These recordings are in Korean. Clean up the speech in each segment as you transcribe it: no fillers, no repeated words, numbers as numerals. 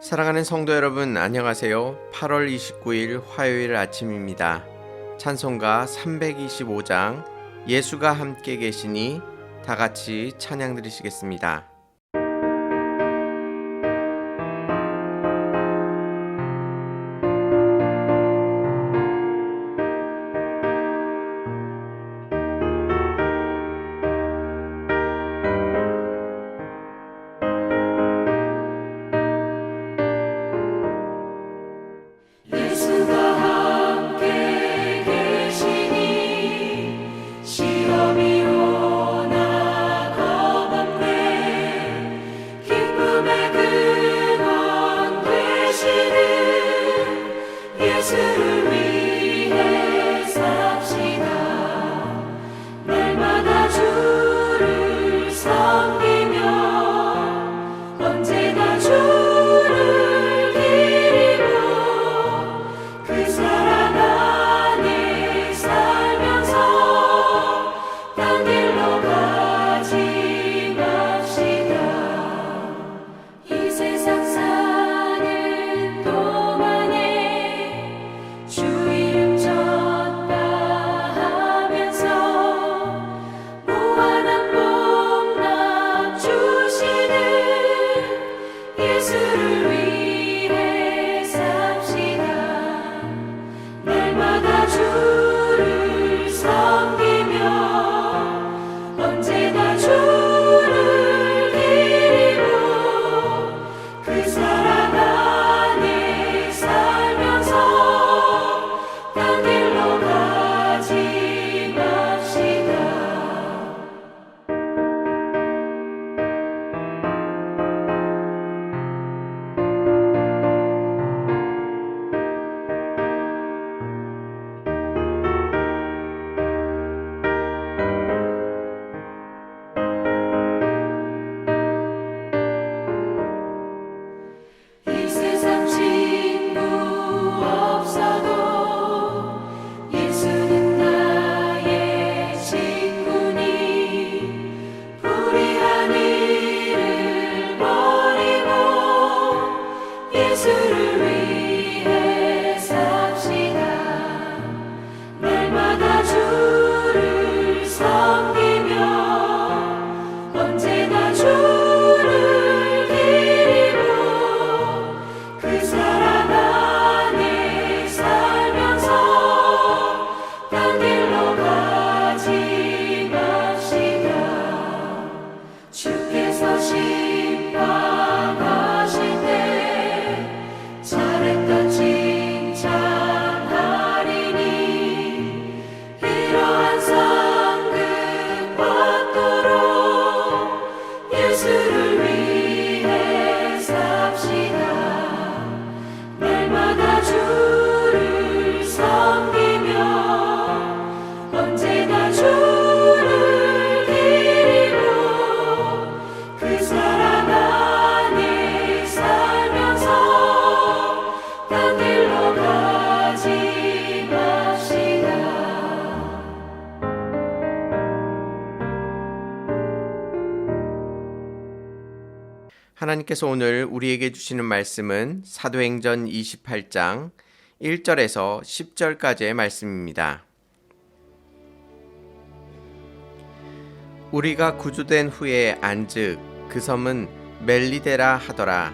사랑하는 성도 여러분, 안녕하세요. 8월 29일 화요일 아침입니다. 찬송가 325장 예수가 함께 계시니 다 같이 찬양 드리시겠습니다. 예수를 위해 삽시다. 날마다 주를 섬기며 언제나 주를 기리고 그 사랑 안에 살면서 딴 길로 가지 맙시다. 이 세상 사는 동안에 주 이름 전파하면서 무한한 복락 주시는 예수를 위해 삽시다. 날마다 주를 섬기며 언제나 주를 기리고 그 사랑 안에 살면서 딴 길로 가지 맙시다. 이 세상 친구 없어도 예수는 나의 친구니 불의한 일을 버리고 예수를 위해 삽시다. 날마다 주를 섬기며 언제나 주를 기리고 그 사랑 안에 살면서 딴 길로 가지 맙시다. 주께서 심판하실 때 잘했다 칭찬하리니 이러한 상급 받도록 예수를 위해 삽시다. 날마다 주를 섬기며 언제나 주를 기리고 그 사랑 안에 살면서 딴 길로 가지 맙시다. 하나님께서 오늘 우리에게 주시는 말씀은 사도행전 28장 1절에서 10절까지의 말씀입니다. 우리가 구주된 후에 안즉 그 섬은 멜리데라 하더라.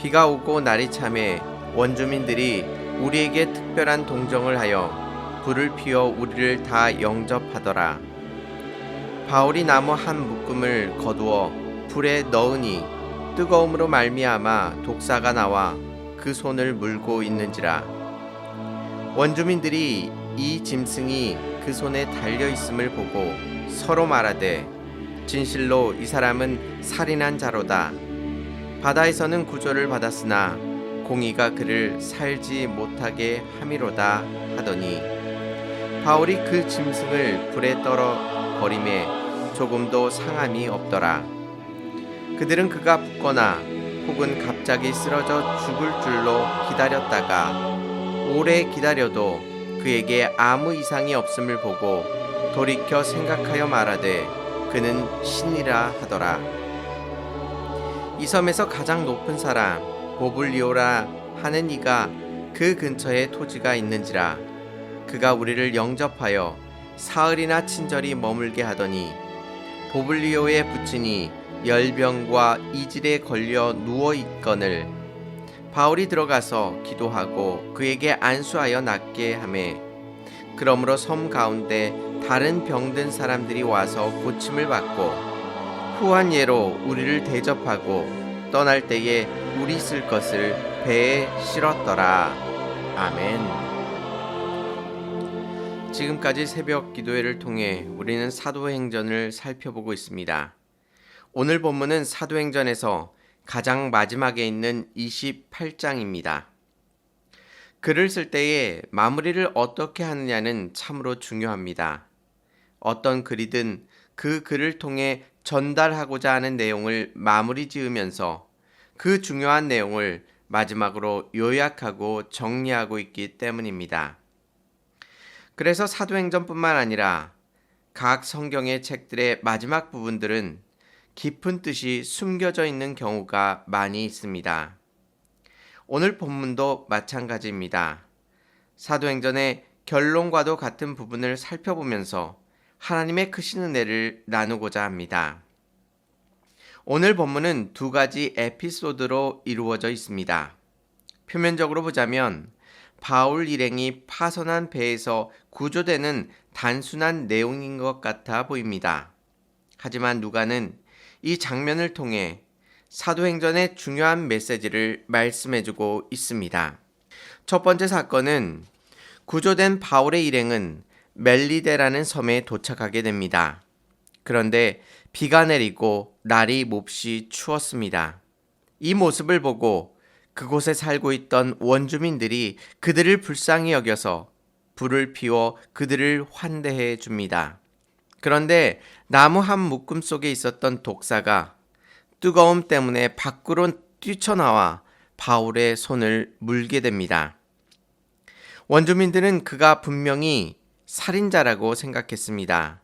비가 오고 날이 참해 원주민들이 우리에게 특별한 동정을 하여 불을 피워 우리를 다 영접하더라. 바울이 나무 한 묶음을 거두어 불에 넣으니 뜨거움으로 말미암아 독사가 나와 그 손을 물고 있는지라. 원주민들이 이 짐승이 그 손에 달려 있음을 보고 서로 말하되 진실로 이 사람은 살인한 자로다. 바다에서는 구조를 받았으나 공의가 그를 살지 못하게 함이로다 하더니 바울이 그 짐승을 불에 떨어 버림에 조금도 상함이 없더라. 그들은 그가 죽거나 혹은 갑자기 쓰러져 죽을 줄로 기다렸다가 오래 기다려도 그에게 아무 이상이 없음을 보고 돌이켜 생각하여 말하되 그는 신이라 하더라. 이 섬에서 가장 높은 사람 보블리오라 하는 이가 그 근처에 토지가 있는지라 그가 우리를 영접하여 사흘이나 친절히 머물게 하더니 보블리오의 부친이 열병과 이질에 걸려 누워 있거늘 바울이 들어가서 기도하고 그에게 안수하여 낫게 하매 그러므로 섬 가운데 다른 병든 사람들이 와서 고침을 받고 후한 예로 우리를 대접하고 떠날 때에 우리 쓸 것을 배에 실었더라. 아멘. 지금까지 새벽 기도회를 통해 우리는 사도행전을 살펴보고 있습니다. 오늘 본문은 사도행전에서 가장 마지막에 있는 28장입니다. 글을 쓸 때에 마무리를 어떻게 하느냐는 참으로 중요합니다. 어떤 글이든 그 글을 통해 전달하고자 하는 내용을 마무리 지으면서 그 중요한 내용을 마지막으로 요약하고 정리하고 있기 때문입니다. 그래서 사도행전뿐만 아니라 각 성경의 책들의 마지막 부분들은 깊은 뜻이 숨겨져 있는 경우가 많이 있습니다. 오늘 본문도 마찬가지입니다. 사도행전의 결론과도 같은 부분을 살펴보면서 하나님의 크신 은혜를 나누고자 합니다. 오늘 본문은 두 가지 에피소드로 이루어져 있습니다. 표면적으로 보자면 바울 일행이 파손한 배에서 구조되는 단순한 내용인 것 같아 보입니다. 하지만 누가는 이 장면을 통해 사도행전의 중요한 메시지를 말씀해주고 있습니다. 첫 번째 사건은 구조된 바울의 일행은 멜리데라는 섬에 도착하게 됩니다. 그런데 비가 내리고 날이 몹시 추웠습니다. 이 모습을 보고 그곳에 살고 있던 원주민들이 그들을 불쌍히 여겨서 불을 피워 그들을 환대해 줍니다. 그런데 나무 한 묶음 속에 있었던 독사가 뜨거움 때문에 밖으로 뛰쳐나와 바울의 손을 물게 됩니다. 원주민들은 그가 분명히 살인자라고 생각했습니다.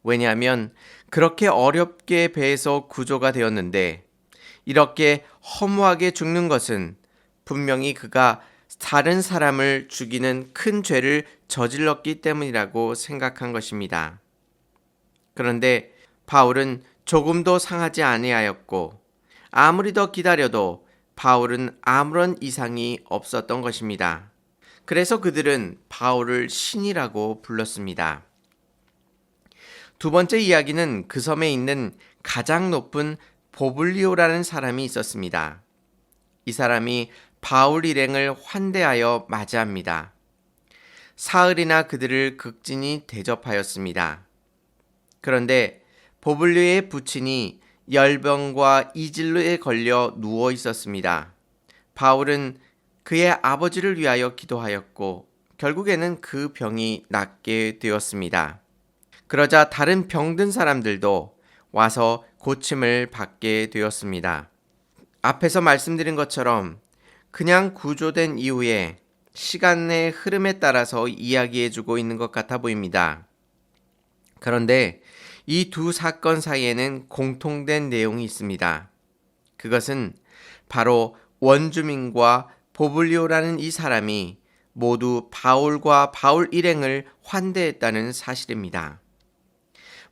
왜냐하면 그렇게 어렵게 배에서 구조가 되었는데 이렇게 허무하게 죽는 것은 분명히 그가 다른 사람을 죽이는 큰 죄를 저질렀기 때문이라고 생각한 것입니다. 그런데 바울은 조금도 상하지 아니하였고 아무리 더 기다려도 바울은 아무런 이상이 없었던 것입니다. 그래서 그들은 바울을 신이라고 불렀습니다. 두 번째 이야기는 그 섬에 있는 가장 높은 보블리오라는 사람이 있었습니다. 이 사람이 바울 일행을 환대하여 맞이합니다. 사흘이나 그들을 극진히 대접하였습니다. 그런데 보블리오의 부친이 열병과 이질로에 걸려 누워 있었습니다. 바울은 그의 아버지를 위하여 기도하였고 결국에는 그 병이 낫게 되었습니다. 그러자 다른 병든 사람들도 와서 고침을 받게 되었습니다. 앞에서 말씀드린 것처럼 그냥 구조된 이후에 시간의 흐름에 따라서 이야기해주고 있는 것 같아 보입니다. 그런데 이 두 사건 사이에는 공통된 내용이 있습니다. 그것은 바로 원주민과 보블리오라는 이 사람이 모두 바울과 바울 일행을 환대했다는 사실입니다.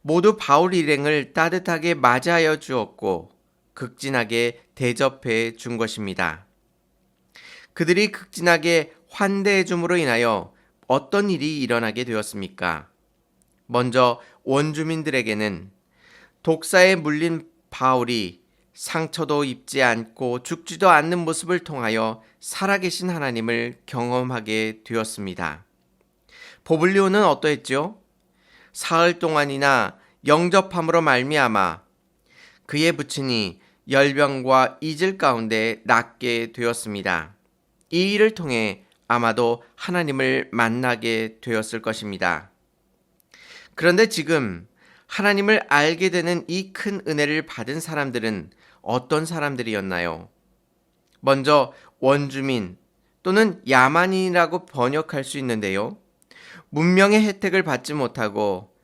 모두 바울 일행을 따뜻하게 맞이하여 주었고 극진하게 대접해 준 것입니다. 그들이 극진하게 환대해 줌으로 인하여 어떤 일이 일어나게 되었습니까? 먼저 원주민들에게는 독사에 물린 바울이 상처도 입지 않고 죽지도 않는 모습을 통하여 살아계신 하나님을 경험하게 되었습니다. 보블리오는 어떠했죠? 사흘 동안이나 영접함으로 말미암아 그의 부친이 열병과 이질 가운데 낫게 되었습니다. 이 일을 통해 아마도 하나님을 만나게 되었을 것입니다. 그런데 지금 하나님을 알게 되는 이 큰 은혜를 받은 사람들은 어떤 사람들이었나요? 먼저 원주민 또는 야만인이라고 번역할 수 있는데요. 문명의 혜택을 받지 못하고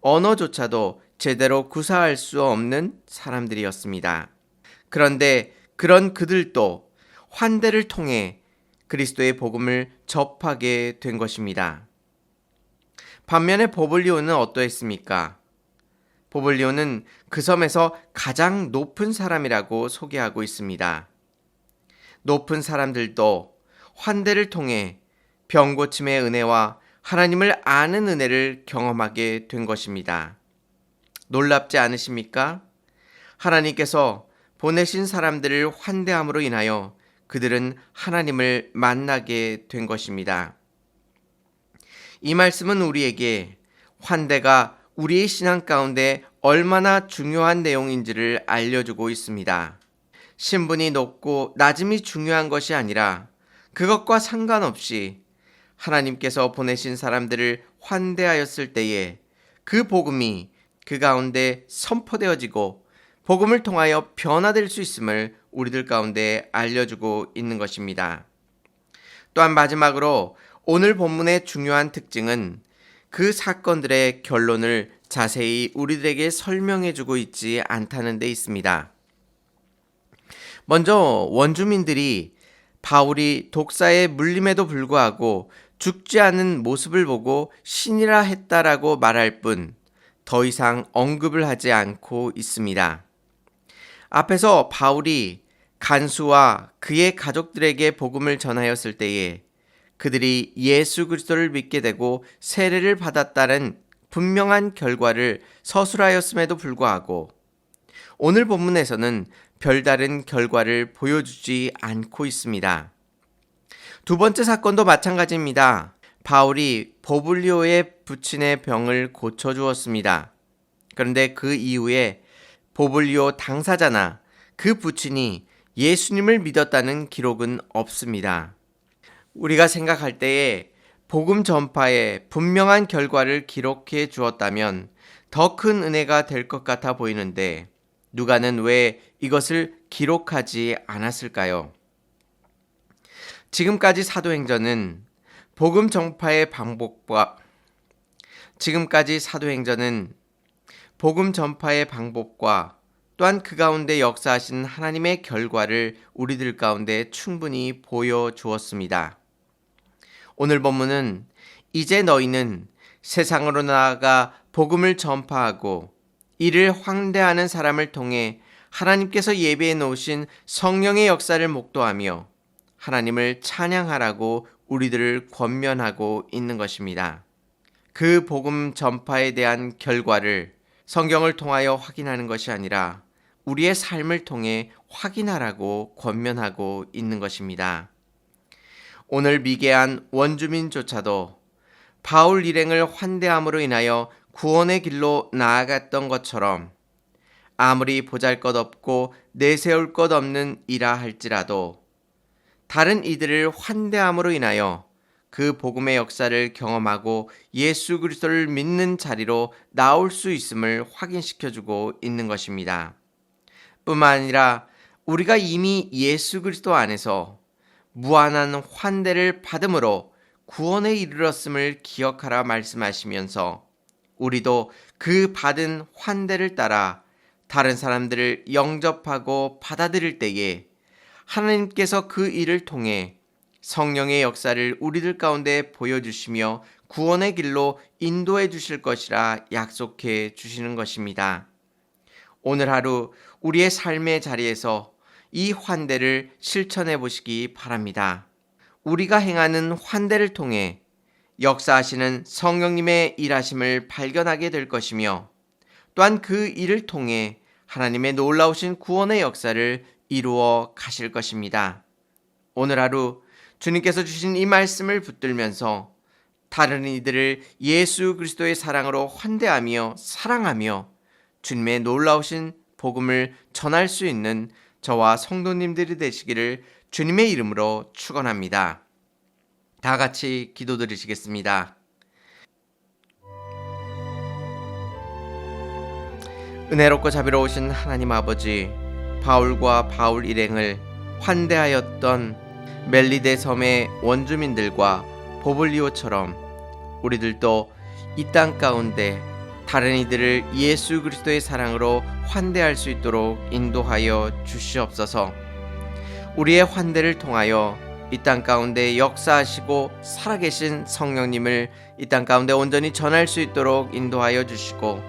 언어조차도 제대로 구사할 수 없는 사람들이었습니다. 그런데 그런 그들도 환대를 통해 그리스도의 복음을 접하게 된 것입니다. 반면에 보블리오는 어떠했습니까? 보블리오는 그 섬에서 가장 높은 사람이라고 소개하고 있습니다. 높은 사람들도 환대를 통해 병고침의 은혜와 하나님을 아는 은혜를 경험하게 된 것입니다. 놀랍지 않으십니까? 하나님께서 보내신 사람들을 환대함으로 인하여 그들은 하나님을 만나게 된 것입니다. 이 말씀은 우리에게 환대가 우리의 신앙 가운데 얼마나 중요한 내용인지를 알려주고 있습니다. 신분이 높고 낮음이 중요한 것이 아니라 그것과 상관없이 하나님께서 보내신 사람들을 환대하였을 때에 그 복음이 그 가운데 선포되어지고 복음을 통하여 변화될 수 있음을 우리들 가운데 알려주고 있는 것입니다. 또한 마지막으로 오늘 본문의 중요한 특징은 그 사건들의 결론을 자세히 우리들에게 설명해주고 있지 않다는 데 있습니다. 먼저 원주민들이 바울이 독사에 물림에도 불구하고 죽지 않은 모습을 보고 신이라 했다라고 말할 뿐 더 이상 언급을 하지 않고 있습니다. 앞에서 바울이 간수와 그의 가족들에게 복음을 전하였을 때에 그들이 예수 그리스도를 믿게 되고 세례를 받았다는 분명한 결과를 서술하였음에도 불구하고 오늘 본문에서는 별다른 결과를 보여주지 않고 있습니다. 두 번째 사건도 마찬가지입니다. 바울이 보블리오의 부친의 병을 고쳐주었습니다. 그런데 그 이후에 보블리오 당사자나 그 부친이 예수님을 믿었다는 기록은 없습니다. 우리가 생각할 때에 복음 전파에 분명한 결과를 기록해 주었다면 더 큰 은혜가 될 것 같아 보이는데 누가는 왜 이것을 기록하지 않았을까요? 지금까지 사도행전은 복음 전파의 방법과 또한 그 가운데 역사하신 하나님의 결과를 우리들 가운데 충분히 보여주었습니다. 오늘 본문은 이제 너희는 세상으로 나아가 복음을 전파하고 이를 환대하는 사람을 통해 하나님께서 예비해 놓으신 성령의 역사를 목도하며 하나님을 찬양하라고 우리들을 권면하고 있는 것입니다. 그 복음 전파에 대한 결과를 성경을 통하여 확인하는 것이 아니라 우리의 삶을 통해 확인하라고 권면하고 있는 것입니다. 오늘 미개한 원주민조차도 바울 일행을 환대함으로 인하여 구원의 길로 나아갔던 것처럼 아무리 보잘것없고 내세울 것 없는 이라 할지라도 다른 이들을 환대함으로 인하여 그 복음의 역사를 경험하고 예수 그리스도를 믿는 자리로 나올 수 있음을 확인시켜주고 있는 것입니다. 뿐만 아니라 우리가 이미 예수 그리스도 안에서 무한한 환대를 받음으로 구원에 이르렀음을 기억하라 말씀하시면서 우리도 그 받은 환대를 따라 다른 사람들을 영접하고 받아들일 때에 하나님께서 그 일을 통해 성령의 역사를 우리들 가운데 보여주시며 구원의 길로 인도해 주실 것이라 약속해 주시는 것입니다. 오늘 하루 우리의 삶의 자리에서 이 환대를 실천해 보시기 바랍니다. 우리가 행하는 환대를 통해 역사하시는 성령님의 일하심을 발견하게 될 것이며 또한 그 일을 통해 하나님의 놀라우신 구원의 역사를 이루어 가실 것입니다. 오늘 하루 주님께서 주신 이 말씀을 붙들면서 다른 이들을 예수 그리스도의 사랑으로 환대하며 사랑하며 주님의 놀라우신 복음을 전할 수 있는 저와 성도님들이 되시기를 주님의 이름으로 축원합니다. 다 같이 기도드리시겠습니다. 은혜롭고 자비로우신 하나님 아버지, 바울과 바울 일행을 환대하였던 멜리데 섬의 원주민들과 보블리오처럼 우리들도 이 땅 가운데 다른 이들을 예수 그리스도의 사랑으로 환대할 수 있도록 인도하여 주시옵소서. 우리의 환대를 통하여 이 땅 가운데 역사하시고 살아계신 성령님을 이 땅 가운데 온전히 전할 수 있도록 인도하여 주시고,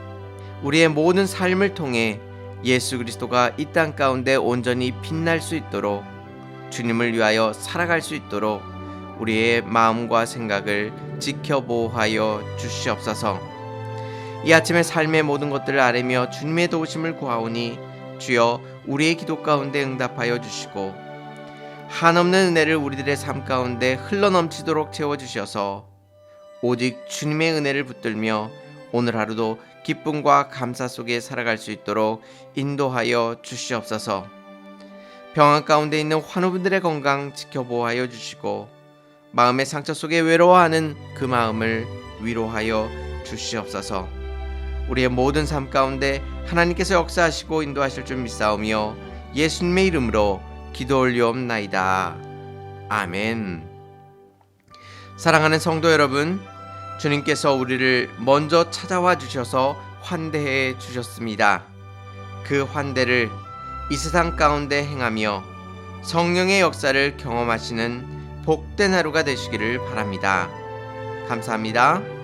우리의 모든 삶을 통해 예수 그리스도가 이 땅 가운데 온전히 빛날 수 있도록, 주님을 위하여 살아갈 수 있도록 우리의 마음과 생각을 지켜보호하여 주시옵소서. 이 아침에 삶의 모든 것들을 아뢰며 주님의 도우심을 구하오니 주여 우리의 기도 가운데 응답하여 주시고, 한없는 은혜를 우리들의 삶 가운데 흘러넘치도록 채워주셔서 오직 주님의 은혜를 붙들며 오늘 하루도 기쁨과 감사 속에 살아갈 수 있도록 인도하여 주시옵소서. 병환 가운데 있는 환우분들의 건강 지켜보호하여 주시고, 마음의 상처 속에 외로워하는 그 마음을 위로하여 주시옵소서. 우리의 모든 삶 가운데 하나님께서 역사하시고 인도하실 줄 믿사오며 예수님의 이름으로 기도 올리옵나이다. 아멘. 사랑하는 성도 여러분, 주님께서 우리를 먼저 찾아와 주셔서 환대해 주셨습니다. 그 환대를 이 세상 가운데 행하며 성령의 역사를 경험하시는 복된 하루가 되시기를 바랍니다. 감사합니다.